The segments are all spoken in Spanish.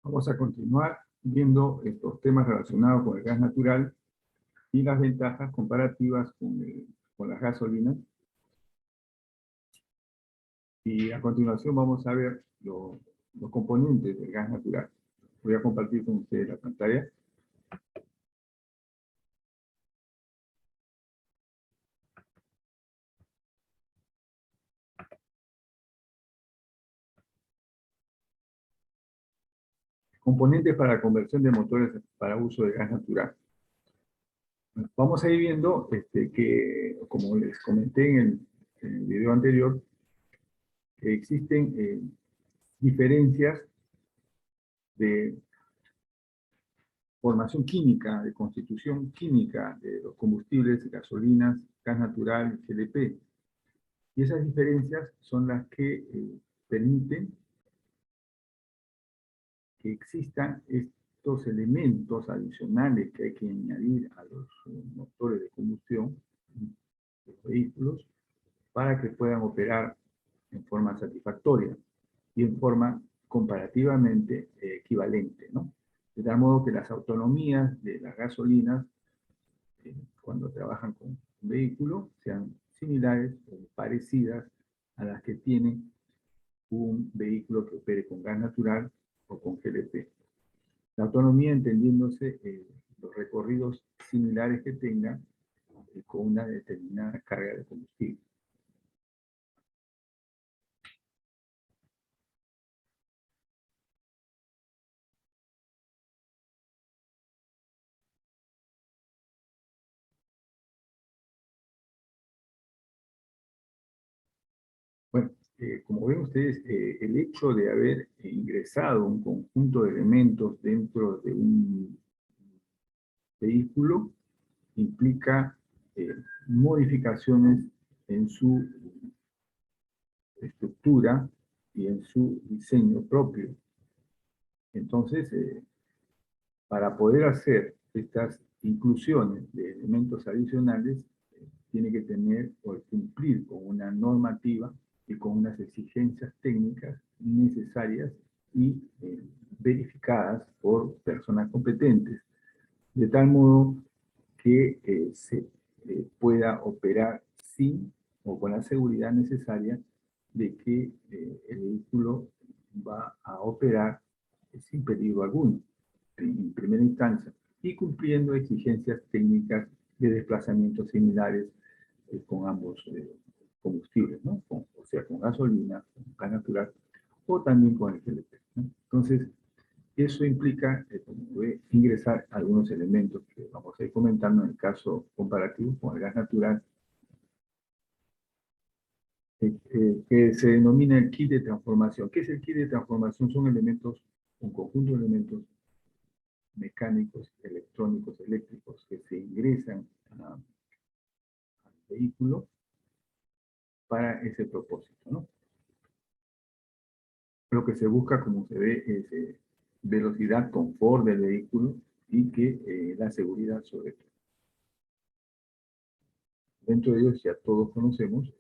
Vamos a continuar viendo estos temas relacionados con el gas natural y las ventajas comparativas con las gasolinas. Y a continuación vamos a ver los componentes del gas natural. Voy a compartir con ustedes la pantalla. Componentes para conversión de motores para uso de gas natural. Vamos a ir viendo que, como les comenté en el video anterior, que existen diferencias de formación química, de constitución química de los combustibles, gasolinas, gas natural y GLP. Y esas diferencias son las que permiten que existan estos elementos adicionales que hay que añadir a los motores de combustión de los vehículos para que puedan operar en forma satisfactoria y en forma comparativamente equivalente, ¿no? De tal modo que las autonomías de las gasolinas, cuando trabajan con un vehículo, sean similares o parecidas a las que tiene un vehículo que opere con gas natural o con GLP. La autonomía entendiéndose los recorridos similares que tenga con una determinada carga de combustible. Bueno, como ven ustedes, el hecho de haber ingresado un conjunto de elementos dentro de un vehículo implica modificaciones en su estructura y en su diseño propio. Entonces, para poder hacer estas inclusiones de elementos adicionales, tiene que tener o cumplir con una normativa y con unas exigencias técnicas necesarias y verificadas por personas competentes, de tal modo que se pueda operar sin o con la seguridad necesaria de que el vehículo va a operar sin peligro alguno, en primera instancia, y cumpliendo exigencias técnicas de desplazamientos similares con ambos combustibles, ¿no? O sea, con gasolina, con gas natural, o también con el GLP, ¿no? Entonces, eso implica, como ve, ingresar algunos elementos que vamos a ir comentando en el caso comparativo con el gas natural, que se denomina el kit de transformación. ¿Qué es el kit de transformación? Son elementos, un conjunto de elementos mecánicos, electrónicos, eléctricos, que se ingresan al vehículo para ese propósito, ¿no? Lo que se busca, como se ve, es velocidad, confort del vehículo y que la seguridad sobre todo. Dentro de ellos, ya todos conocemos,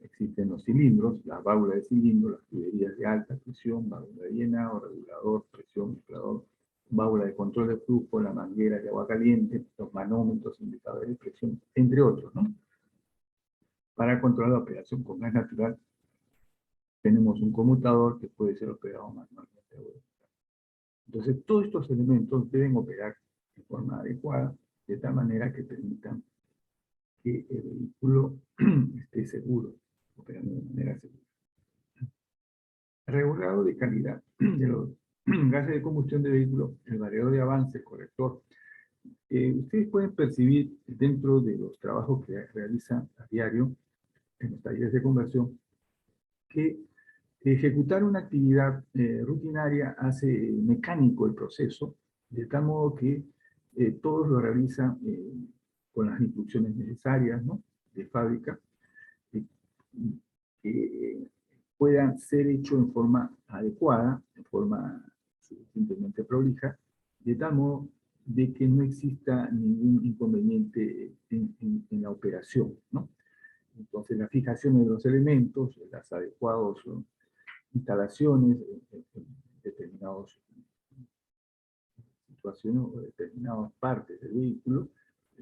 existen los cilindros, la válvula de cilindro, las tuberías de alta presión, válvula de llenado, regulador, presión, inflador, válvula de control de flujo, la manguera de agua caliente, los manómetros, indicadores de presión, entre otros, ¿no? Para controlar la operación con gas natural, tenemos un conmutador que puede ser operado manualmente. Entonces, todos estos elementos deben operar de forma adecuada, de tal manera que permitan que el vehículo esté seguro, operando de manera segura. Regulado de calidad de los gases de combustión de vehículo, el variador de avance, el corrector. Ustedes pueden percibir dentro de los trabajos que realizan a diario en los talleres de conversión que ejecutar una actividad rutinaria hace mecánico el proceso, de tal modo que todos lo realizan con las instrucciones necesarias, ¿no?, de fábrica, que puedan ser hechos en forma adecuada, en forma suficientemente prolija, de tal modo de que no exista ningún inconveniente en la operación, ¿no? Entonces, la fijación de los elementos, las adecuadas instalaciones en determinados actuaciones o determinadas partes del vehículo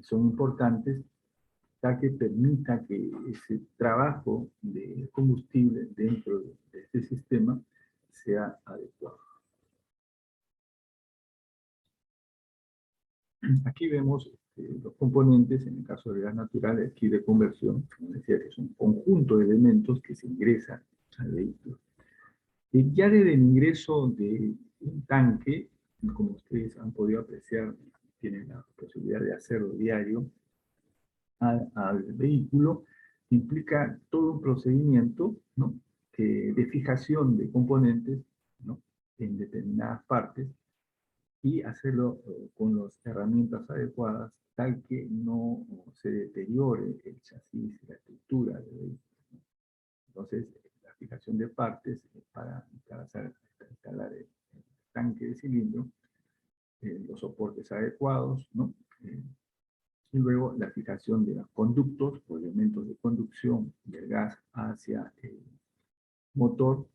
son importantes para que permita que ese trabajo de combustible dentro de este sistema sea adecuado. Aquí vemos los componentes, en el caso del gas natural, aquí de conversión, como decía, que es un conjunto de elementos que se ingresan al vehículo. Ya desde el ingreso de un tanque, como ustedes han podido apreciar, tienen la posibilidad de hacerlo diario, al vehículo, implica todo un procedimiento, ¿no?, de fijación de componentes, ¿no?, en determinadas partes, y hacerlo con las herramientas adecuadas, tal que no se deteriore el chasis, la estructura del vehículo. Entonces, la fijación de partes para instalar el tanque de cilindro, los soportes adecuados, ¿no? Y luego la fijación de los conductos o elementos de conducción del gas hacia el motor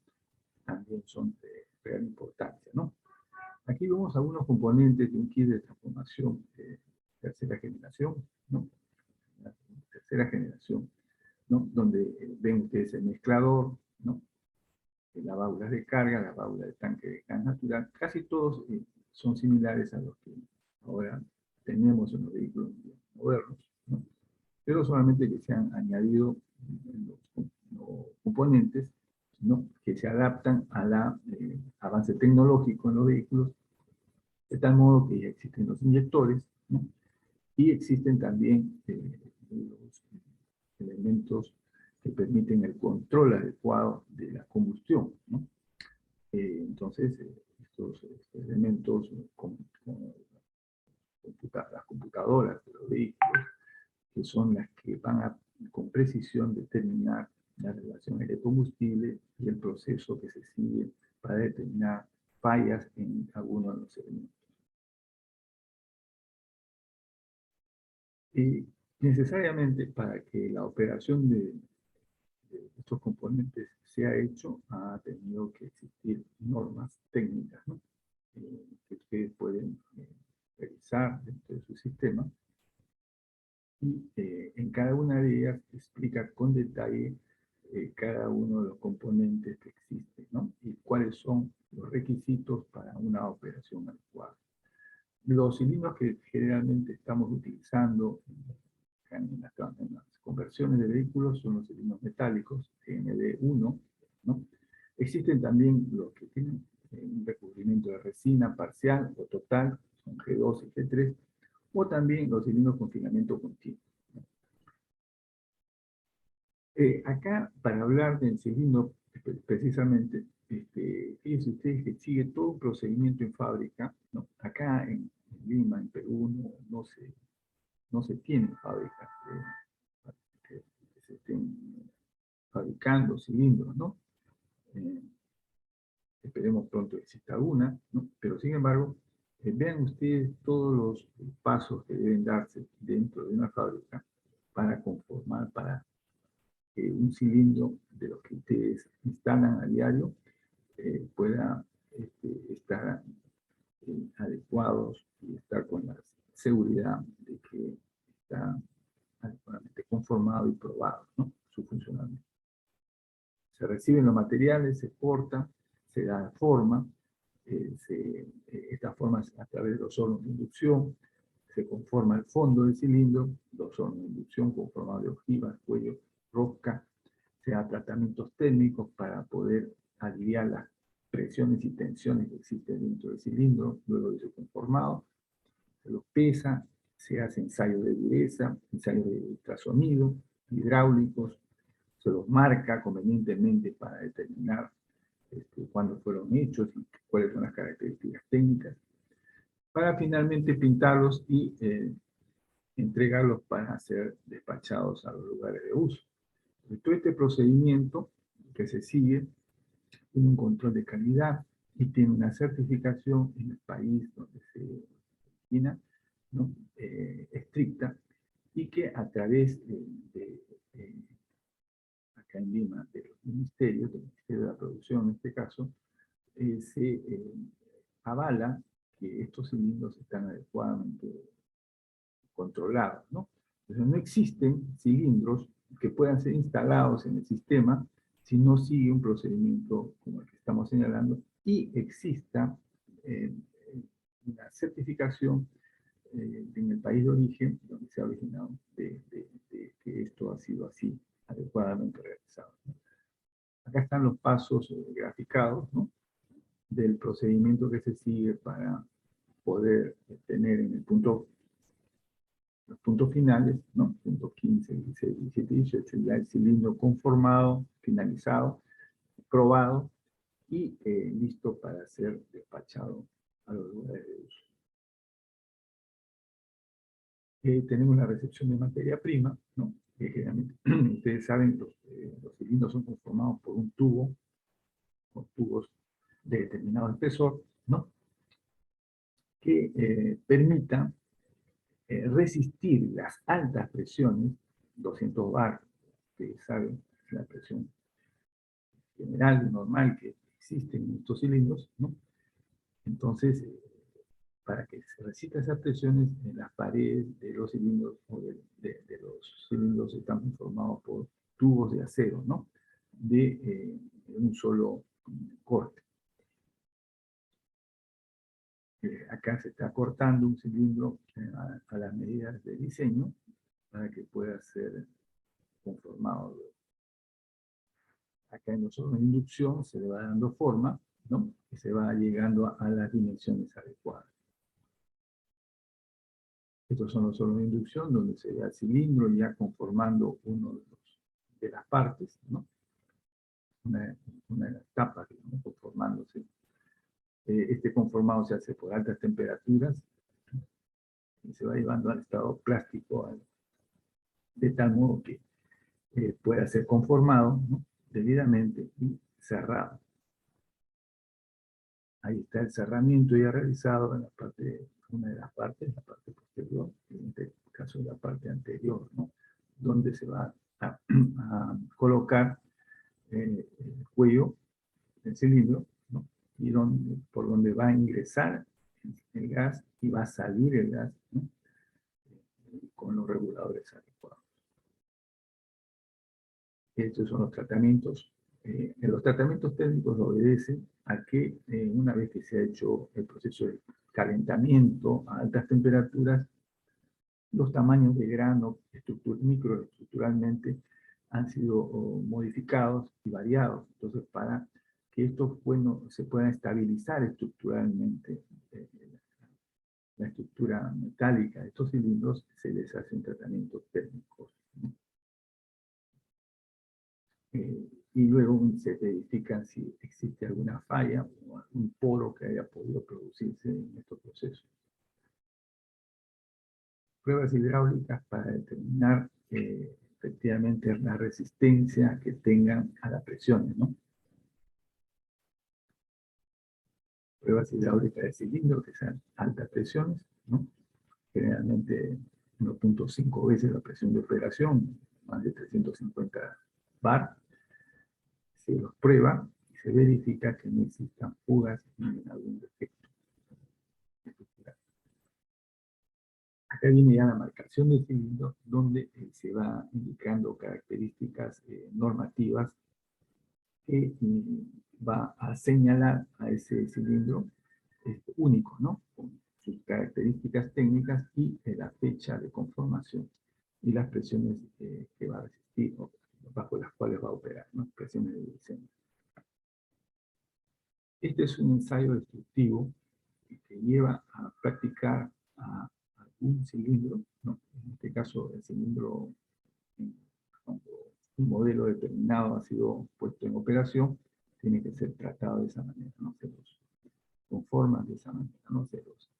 también son de real importancia, ¿no? Aquí vemos algunos componentes de un kit de transformación de tercera generación, ¿no? La tercera generación, ¿no? Donde ven ustedes el mezclador, ¿no?, las válvulas de carga, las válvulas de tanque de gas natural, casi todos son similares a los que ahora tenemos en los vehículos modernos, ¿no? Pero solamente que se han añadido los componentes, ¿no?, que se adaptan al avance tecnológico en los vehículos, de tal modo que ya existen los inyectores, ¿no?, y existen también los elementos que permiten el control adecuado de la combustión, ¿no? Entonces, estos elementos, como las computadoras de los vehículos, que son las que van a, con precisión, determinar la relación aire-combustible y el proceso que se sigue para determinar fallas en alguno de los elementos. Y necesariamente para que la operación de estos componentes sea hecho, ha tenido que existir normas técnicas, ¿no?, que ustedes pueden revisar dentro de su sistema, y en cada una de ellas explica con detalle cada uno de los componentes que existen, ¿no?, y cuáles son los requisitos para una operación adecuada. Los cilindros que generalmente estamos utilizando en las conversiones de vehículos son los cilindros metálicos, GMD1, ¿no? Existen también los que tienen un recubrimiento de resina parcial o total, son G2 y G3, o también los cilindros con filamento continuo. Acá, para hablar del cilindro, precisamente, fíjense ustedes que sigue todo un procedimiento en fábrica, ¿no? Acá en Lima, en Perú, no se tienen fábricas que se estén fabricando cilindros, ¿no? Esperemos pronto exista una, ¿no? Pero sin embargo, vean ustedes todos los pasos que deben darse dentro de una fábrica para conformar, para que un cilindro de los que ustedes instalan a diario pueda estar adecuados y estar con la seguridad de que está adecuadamente conformado y probado, ¿no?, su funcionamiento. Se reciben los materiales, se corta, se da forma, esta forma es a través de los hornos de inducción, se conforma el fondo del cilindro, los hornos de inducción conformados de ojivas, cuello, rosca, se da tratamientos técnicos para poder aliviar las presiones y tensiones que existen dentro del cilindro, luego de su conformado, se los pesa, se hace ensayos de dureza, ensayos de ultrasonido, hidráulicos, se los marca convenientemente para determinar cuándo fueron hechos y cuáles son las características técnicas, para finalmente pintarlos y entregarlos para ser despachados a los lugares de uso. Todo este procedimiento que se sigue tiene un control de calidad y tiene una certificación en el país donde se origina, ¿no?, estricta, y que a través acá en Lima, de los ministerios, del Ministerio de la Producción en este caso, se avala que estos cilindros están adecuadamente controlados, ¿no? Entonces no existen cilindros que puedan ser instalados en el sistema si no sigue un procedimiento como el que estamos señalando y exista una certificación en el país de origen donde se ha originado de que esto ha sido así adecuadamente realizado, ¿no? Acá están los pasos graficados, ¿no?, del procedimiento que se sigue para poder tener en los puntos finales, ¿no?, puntos 15, 16, 17, 18, ya el cilindro conformado, finalizado, probado y listo para ser despachado a los lugares de uso. Tenemos la recepción de materia prima, ¿no? Que generalmente, ustedes saben, los cilindros son conformados por un tubo, o tubos de determinado espesor, ¿no?, que permitan resistir las altas presiones, 200 bar, que saben, es la presión general, normal que existe en estos cilindros, ¿no? Entonces, para que se resista esas presiones, en las paredes de los cilindros o de los cilindros están conformados por tubos de acero, ¿no?, de un solo corte. Acá se está cortando un cilindro a las medidas de diseño para que pueda ser conformado. Acá en los hornos de inducción se le va dando forma, ¿no?, y se va llegando a las dimensiones adecuadas. Estos son los hornos de inducción donde se ve el cilindro ya conformando uno de las partes, ¿no?, una de las tapas, ¿no?, conformándose. Este conformado se hace por altas temperaturas y se va llevando al estado plástico de tal modo que pueda ser conformado, ¿no?, debidamente y cerrado. Ahí está el cerramiento ya realizado en la parte, una de las partes, la parte posterior, en este caso la parte anterior, ¿no?, donde se va a colocar el cuello del cilindro, ¿no?, y por donde va a ingresar el gas y va a salir el gas, ¿no?, con los reguladores adecuados. Estos son los tratamientos. Los tratamientos técnicos obedecen a que una vez que se ha hecho el proceso de calentamiento a altas temperaturas, los tamaños de grano microestructuralmente han sido modificados y variados. Entonces, para que estos se puedan estabilizar estructuralmente, la estructura metálica de estos cilindros, se les hacen tratamientos técnicos, ¿no? Y luego se verifican si existe alguna falla o algún poro que haya podido producirse en estos procesos. Pruebas hidráulicas para determinar efectivamente la resistencia que tengan a las presiones, ¿no? Pruebas hidráulicas de cilindro que sean altas presiones, ¿no? Generalmente 1.5 veces la presión de operación, más de 350 bar. Se los prueba y se verifica que no existan fugas ni algún defecto estructural. Acá viene ya la marcación del cilindro, donde se va indicando características normativas que va a señalar a ese cilindro único, ¿no?, con sus características técnicas y la fecha de conformación y las presiones que va a resistir o bajo las cuales va a operar, ¿no?, presiones de diseño. Este es un ensayo destructivo que lleva a practicar a algún cilindro, ¿no?, en este caso el cilindro, cuando un modelo determinado ha sido puesto en operación, tiene que ser tratado de esa manera, ¿no? Se los conforman de esa manera, ¿no? Se los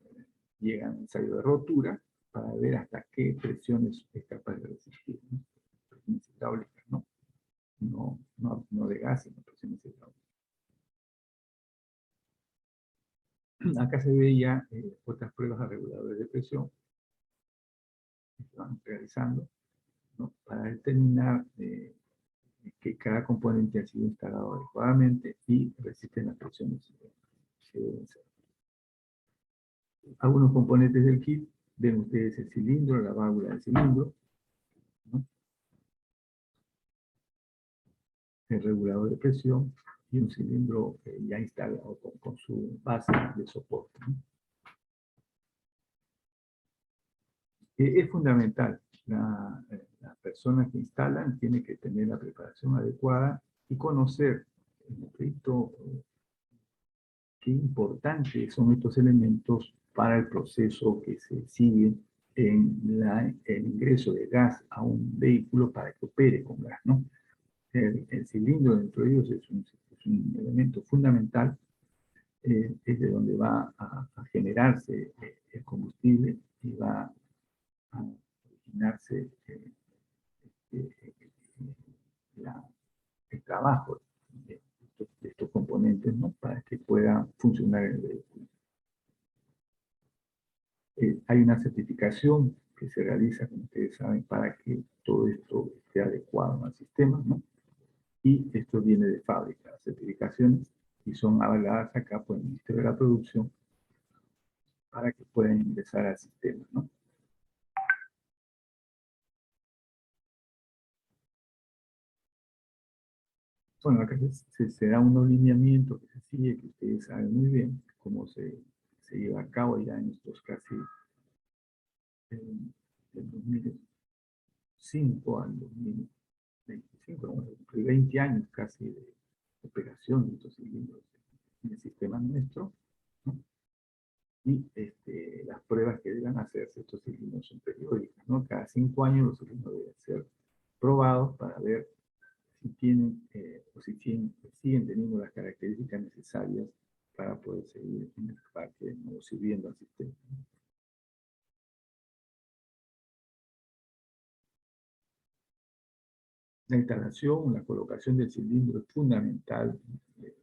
llega a un ensayo de rotura para ver hasta qué presiones es capaz de resistir, ¿no? Presiones hidráulicas, ¿no? No de gas, sino presiones hidráulicas. Acá se ve ya otras pruebas de reguladores de presión que se van realizando, ¿no?, para determinar que cada componente ha sido instalado adecuadamente y resiste las presiones que deben ser. Algunos componentes del kit, ven ustedes el cilindro, la válvula del cilindro, ¿no? El regulador de presión y un cilindro ya instalado con su base de soporte, ¿no? Es fundamental. La persona que instalan tiene que tener la preparación adecuada y conocer en efecto qué importantes son estos elementos para el proceso que se sigue en el ingreso de gas a un vehículo para que opere con gas, ¿no? El cilindro dentro de ellos es un elemento fundamental, es de donde va a generarse el combustible y va a originarse eh, la, el trabajo de estos componentes, ¿no? Para que pueda funcionar el vehículo. Hay una certificación que se realiza, como ustedes saben, para que todo esto esté adecuado al sistema, ¿no? Y esto viene de fábrica, las certificaciones, y son avaladas acá por el Ministerio de la Producción para que puedan ingresar al sistema, ¿no? Bueno, acá se da unos lineamientos que se sigue, que ustedes saben muy bien cómo se lleva a cabo ya en estos casi del 2005 al 2025, bueno, 20 años casi de operación de estos cilindros en el sistema nuestro, ¿no? Y las pruebas que deben hacerse estos cilindros son periódicas, ¿no? Cada 5 años los cilindros deben ser probados para ver si tienen o si siguen teniendo las características necesarias para poder seguir en el parque o sirviendo al sistema. La instalación, la colocación del cilindro es fundamental, eh,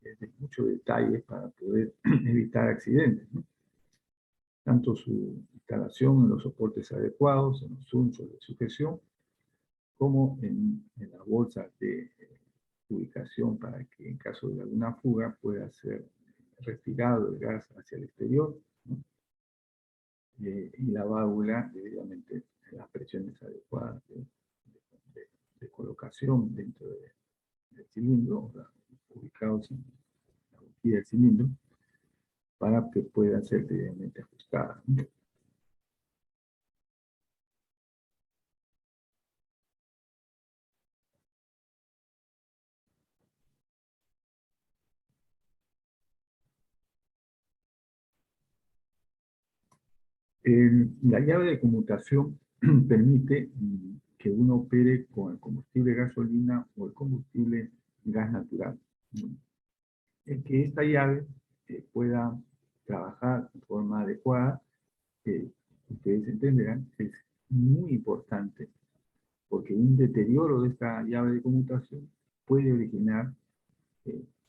es de mucho detalle para poder evitar accidentes, ¿no? Tanto su instalación en los soportes adecuados, en los unchos de sujeción, como en la bolsa de ubicación para que en caso de alguna fuga pueda ser respirado el gas hacia el exterior, ¿no? Y la válvula, debidamente, las presiones adecuadas de colocación dentro del cilindro, ubicados en la boquilla del cilindro, para que pueda ser debidamente ajustada, ¿no? La llave de conmutación permite que uno opere con el combustible gasolina o el combustible gas natural. El que esta llave pueda trabajar de forma adecuada, ustedes entenderán, es muy importante porque un deterioro de esta llave de conmutación puede originar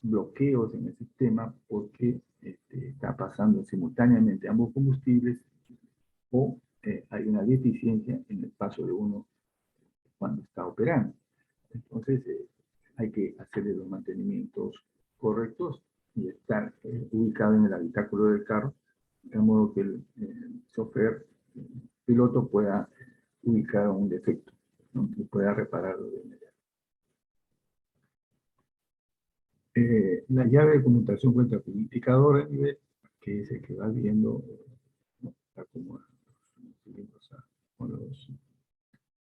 bloqueos en el sistema porque está pasando simultáneamente ambos combustibles o hay una deficiencia en el paso de uno cuando está operando. Entonces, hay que hacerle los mantenimientos correctos y estar ubicado en el habitáculo del carro, de modo que el chofer, el piloto, pueda ubicar un defecto, ¿no? Y pueda repararlo de inmediato. La llave de conmutación cuenta con un indicador de nivel, que es el que va viendo, ¿no? Está como con los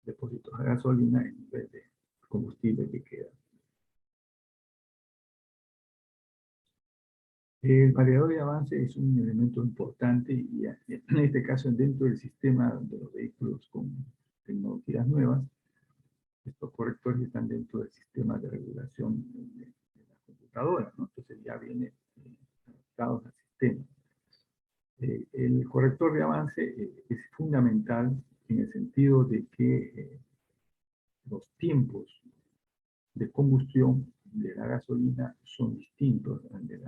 depósitos de gasolina en nivel de combustible que queda. El variador de avance es un elemento importante y en este caso dentro del sistema de los vehículos con tecnologías nuevas, estos correctores están dentro del sistema de regulación de la computadora, ¿no? Entonces ya viene adaptados al sistema. El corrector de avance es fundamental en el sentido de que los tiempos de combustión de la gasolina son distintos al del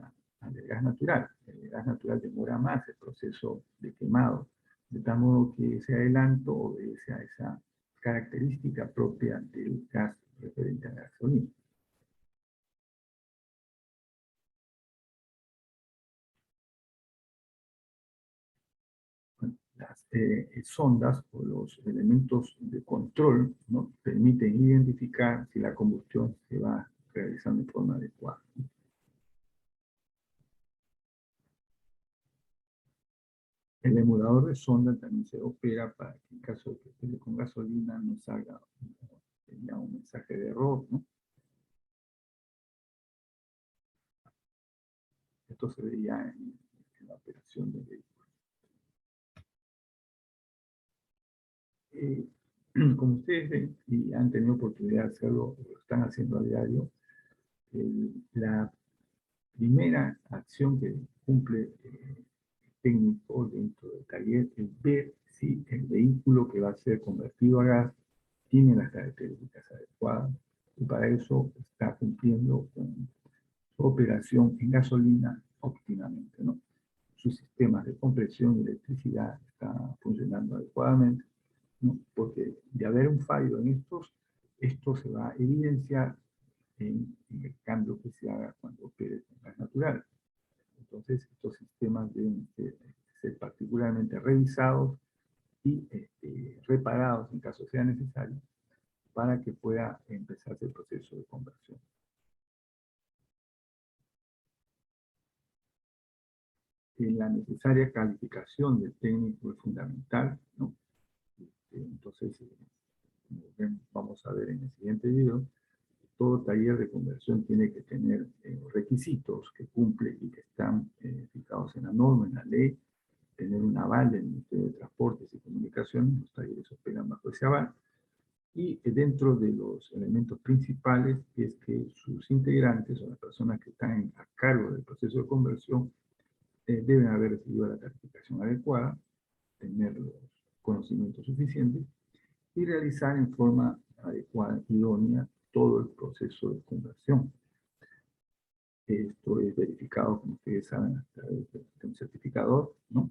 gas natural. El gas natural demora más el proceso de quemado, de tal modo que ese adelanto obedece a esa característica propia del gas referente a la gasolina. las sondas o los elementos de control, ¿no?, permiten identificar si la combustión se va realizando de forma adecuada. El emulador de sonda también se opera para que en caso de que esté con gasolina no salga ya un mensaje de error, ¿no? Esto se veía en la operación del vehículo. Como ustedes ven y han tenido oportunidad de hacerlo, lo están haciendo a diario, la primera acción que cumple el técnico dentro del taller es ver si el vehículo que va a ser convertido a gas tiene las características adecuadas, y para eso está cumpliendo con su operación en gasolina óptimamente, ¿no? Sus sistemas de compresión y electricidad están funcionando adecuadamente, ¿no? Porque de haber un fallo en esto se va a evidenciar en el cambio que se haga cuando opere con gas natural. Entonces, estos sistemas deben ser particularmente revisados y reparados en caso sea necesario para que pueda empezarse el proceso de conversión. La necesaria calificación del técnico es fundamental, ¿no? Entonces, vamos a ver en el siguiente video, todo taller de conversión tiene que tener requisitos que cumple y que están fijados en la norma, en la ley, tener un aval del Ministerio de Transportes y Comunicaciones, los talleres operan bajo ese aval, y dentro de los elementos principales es que sus integrantes o las personas que están a cargo del proceso de conversión deben haber recibido la certificación adecuada, tener los conocimientos suficientes y realizar en forma adecuada, idónea, todo el proceso de conversión. Esto es verificado, como ustedes saben, a través de un certificador, ¿no?,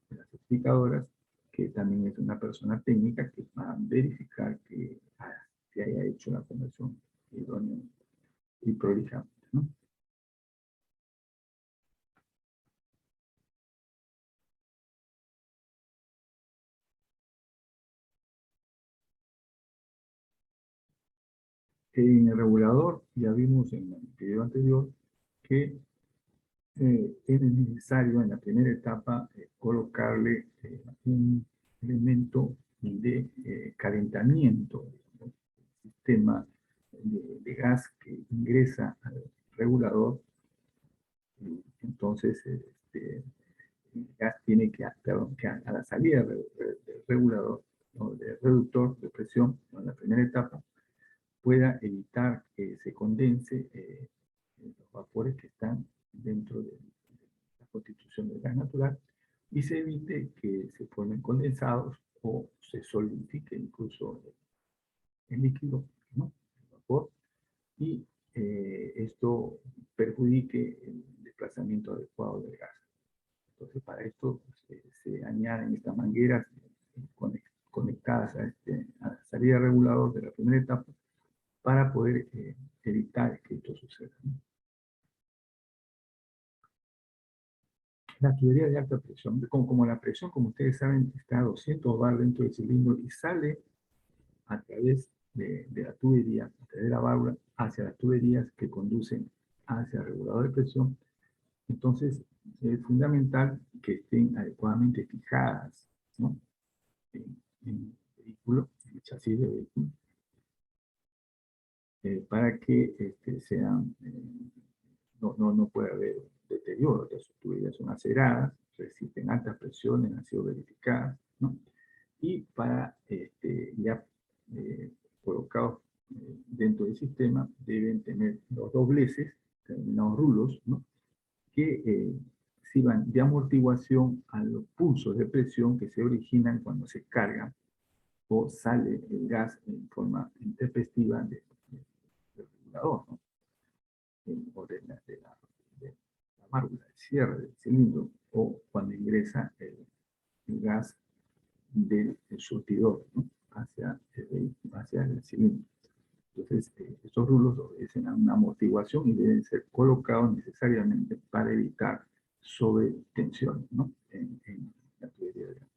de las certificadoras, que también es una persona técnica que va a verificar que haya hecho la conversión idónea y prolijamente, ¿no? En el regulador, ya vimos en el video anterior, que es necesario en la primera etapa colocarle un elemento de calentamiento del sistema de gas que ingresa al regulador. Entonces, el gas tiene perdón, que a la salida del regulador, ¿no?, del reductor de presión, ¿no?, en la primera etapa, pueda evitar que se condense los vapores que están dentro de la constitución del gas natural y se evite que se formen condensados o se solidifique incluso el líquido, ¿no?, el vapor, y esto perjudique el desplazamiento adecuado del gas. Entonces, para esto se añaden estas mangueras conectadas a la salida regulador de la primera etapa para poder evitar que esto suceda, ¿no? La tubería de alta presión, como la presión, como ustedes saben, está a 200 bar dentro del cilindro y sale a través de la tubería, a través de la válvula, hacia las tuberías que conducen hacia el regulador de presión. Entonces, es fundamental que estén adecuadamente fijadas, ¿no?, en el vehículo, en el chasis del vehículo, para que sean, no puede haber deterioro. Las tuberías son aceradas, resisten altas presiones, han sido verificadas, ¿no? Y para ya colocados dentro del sistema, deben tener los dobleces, determinados rulos, ¿no?, que sirvan de amortiguación a los pulsos de presión que se originan cuando se carga o sale el gas en forma intempestiva del regulador, ¿no?, o de la válvula de cierre del cilindro, o cuando ingresa el gas del surtidor, ¿no?, hacia el cilindro. Entonces, estos rulos obedecen a una amortiguación y deben ser colocados necesariamente para evitar sobretensión, ¿no?, en la tubería de gas.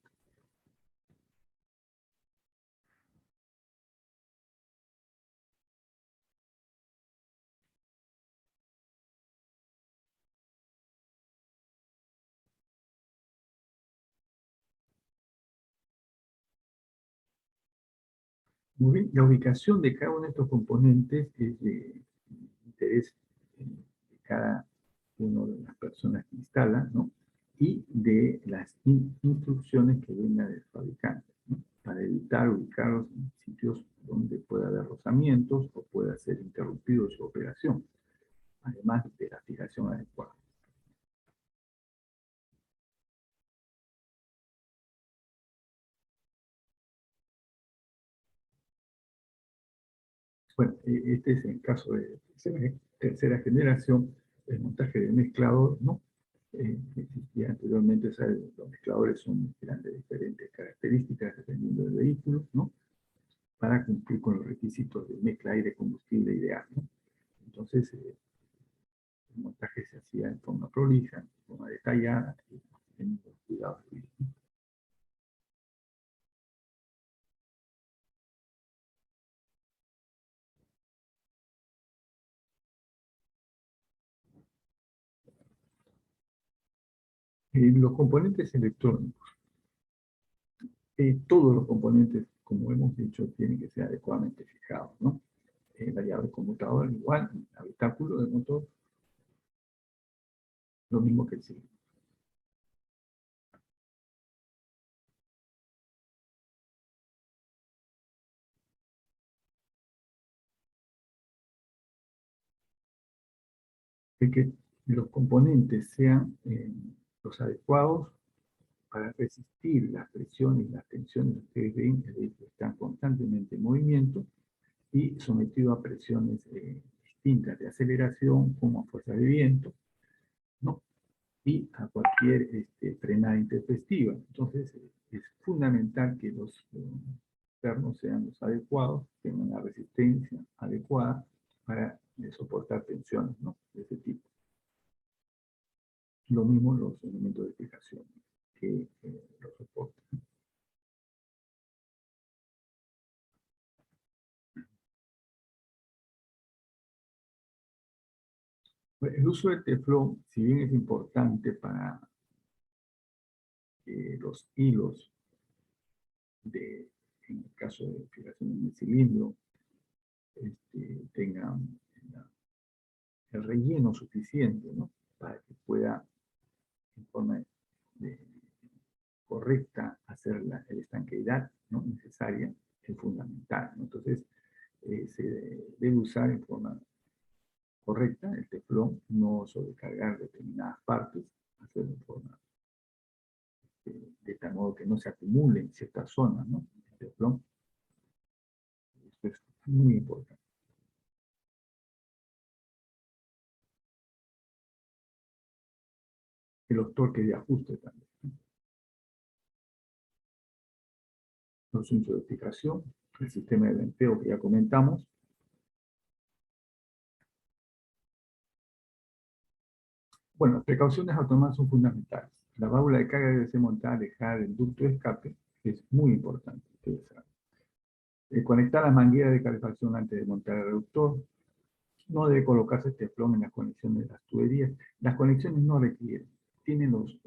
Muy bien, la ubicación de cada uno de estos componentes es de interés de cada una de las personas que instalan, ¿no? Y de las instrucciones que vengan del fabricante, ¿no? Para evitar ubicarlos en sitios donde pueda haber rozamientos o pueda ser interrumpido su operación, además de la fijación adecuada. Bueno, este es el caso de tercera generación, el montaje de mezclador, ¿no? Existía anteriormente, o sea, los mezcladores eran de diferentes características dependiendo del vehículo, ¿no? Para cumplir con los requisitos de mezcla aire-combustible ideal, ¿no? Entonces, el montaje se hacía en forma prolija, en forma detallada, y teniendo cuidado. Los componentes electrónicos, todos los componentes, como hemos dicho, tienen que ser adecuadamente fijados, ¿no? La llave conmutador igual, el habitáculo del motor, lo mismo que el cilindro. Es que los componentes sean los adecuados para resistir las presiones y las tensiones. Ustedes ven, el vehículo está constantemente en movimiento y sometido a presiones distintas de aceleración como a fuerza de viento, ¿no? Y a cualquier frenada intempestiva. Entonces, es fundamental que los pernos sean los adecuados, tengan una resistencia adecuada para soportar tensiones, ¿no? De ese tipo. Lo mismo los elementos de fijación que los soportan. El uso del teflón, si bien es importante para que los hilos, de, en el caso de fijación en el cilindro, tengan el relleno suficiente, ¿no? Para que pueda, en forma de, correcta, hacer el estanqueidad, ¿no? Necesaria, es fundamental, ¿no? Entonces, se debe usar en forma correcta el teflón, no sobrecargar determinadas partes, hacerlo en forma de tal modo que no se acumule en ciertas zonas, ¿no? El teflón, esto es muy importante. Que los torques de ajuste también, ¿no? Los centros de fijación, el sistema de venteo que ya comentamos. Bueno, las precauciones a tomar son fundamentales. La válvula de carga debe ser montada, dejar el ducto de escape, que es muy importante, ustedes saben. Conectar las mangueras de calefacción antes de montar el reductor. No debe colocarse teflón en las conexiones de las tuberías. Las conexiones no requieren. Tienen los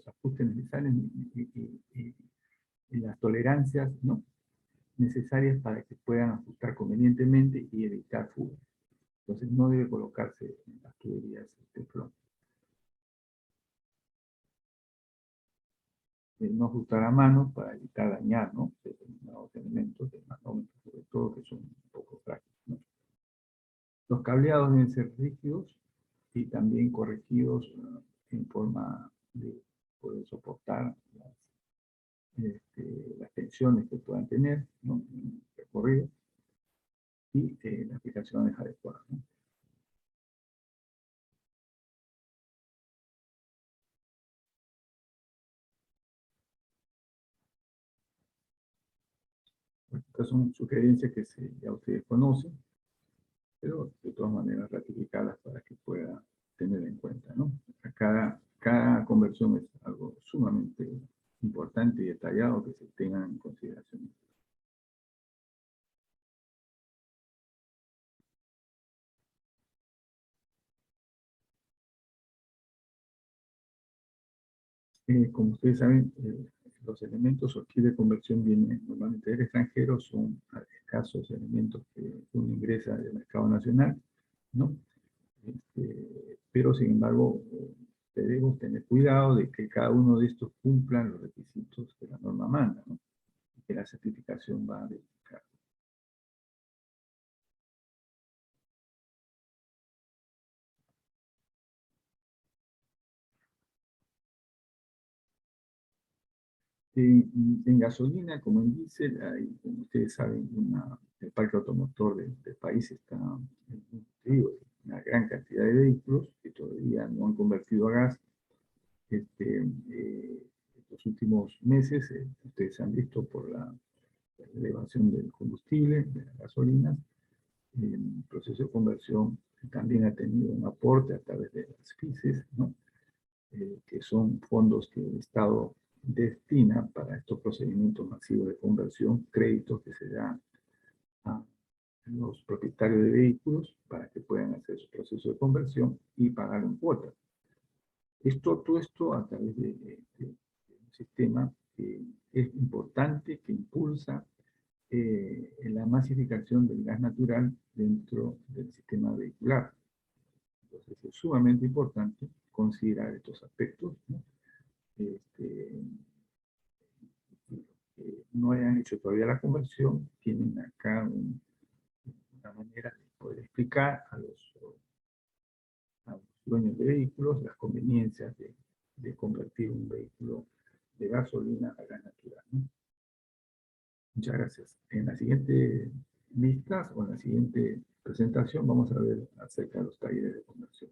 ajustes necesarios y las tolerancias, ¿no? Necesarias para que puedan ajustar convenientemente y evitar fugas. Entonces no debe colocarse en las tuberías teflón. No ajustar a mano para evitar dañar, ¿no? Determinados elementos del manómetro, sobre todo, que son un poco frágiles, ¿no? Los cableados deben ser rígidos y también corregidos en forma de poder soportar las tensiones que puedan tener, ¿no? En el recorrido y las aplicaciones adecuadas, ¿no? Bueno, estas son sugerencias que ya ustedes conocen, pero de todas maneras ratificarlas para que pueda tener en cuenta, ¿no? Cada conversión es algo sumamente importante y detallado que se tenga en consideración. Como ustedes saben, los elementos aquí de conversión vienen normalmente del extranjero, son escasos elementos que uno ingresa del mercado nacional, ¿no? Pero sin embargo, debemos tener cuidado de que cada uno de estos cumpla los requisitos que la norma manda, ¿no? Y que la certificación va a verificar. En gasolina, como en diésel, hay, como ustedes saben, el parque automotor del país está, digo, una gran cantidad de vehículos que todavía no han convertido a gas. Estos últimos meses, ustedes han visto por la elevación del combustible, de la gasolina, el proceso de conversión también ha tenido un aporte a través de las FICES, ¿no? Que son fondos que el Estado destina para estos procedimientos masivos de conversión, créditos que se dan a los propietarios de vehículos para que puedan hacer su proceso de conversión y pagar en cuotas. Todo esto a través de un sistema que es importante, que impulsa la masificación del gas natural dentro del sistema vehicular. Entonces es sumamente importante considerar estos aspectos, ¿no? No hayan hecho todavía la conversión, tienen acá una manera de poder explicar a los dueños de vehículos las conveniencias de convertir un vehículo de gasolina a gas natural, ¿no? Muchas gracias. En la siguiente vistas o en la siguiente presentación vamos a ver acerca de los talleres de conversión.